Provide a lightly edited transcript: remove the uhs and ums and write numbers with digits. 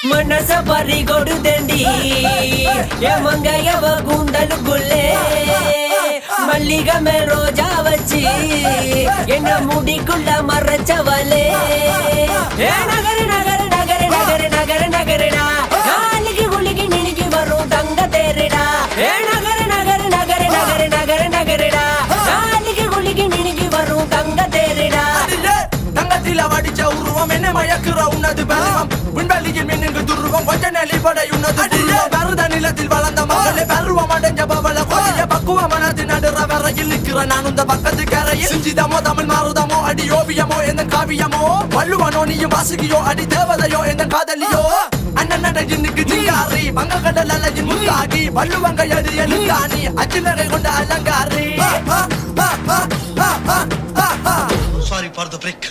மனச பறி கொடுதண்டி மங்கையவ கூந்தலுக்குள்ளே மல்லிகை ரோஜா வச்சு என்ன முடிக்குள்ள மறைச்சவளே நகர நகர நகர நகர நகர நகரடா நாளைக்கு குளிக்கு நினைக்கு வரும் தங்க தேரடா நகர நகர நகர நகர நகர நகரடா நாளைக்கு குளிக்கு நினைக்கு வரும் தங்க தேரடா தங்கத்தில வடிச்ச உருவம் என்ன மயக்குற உன்னது பருவம் விண்வெளியில் மின்னுக்கு துருவம் கொஞ்ச நெளிபடை உன்னது பருத நிலத்தில் வளர்ந்த மகளே பருவம் அடைஞ்ச பவள கொலைய பக்குவ மனது நடுற வரையில் நிற்கிற நான் இந்த பக்கத்து கரையில் சிஞ்சிதமோ தமிழ் மாறுதமோ அடி ஓவியமோ எந்த காவியமோ வள்ளுவனோ நீயும் வாசுகியோ அடி தேவதையோ எந்த காதலியோ அண்ணன் நடையின்னுக்கு ஜிங்காரி வங்க கடல் அலையின் முத்தாடி வள்ளுவங்க எடு எழுந்தானி அச்சு நடை கொண்ட அலங்காரி Sorry for the break.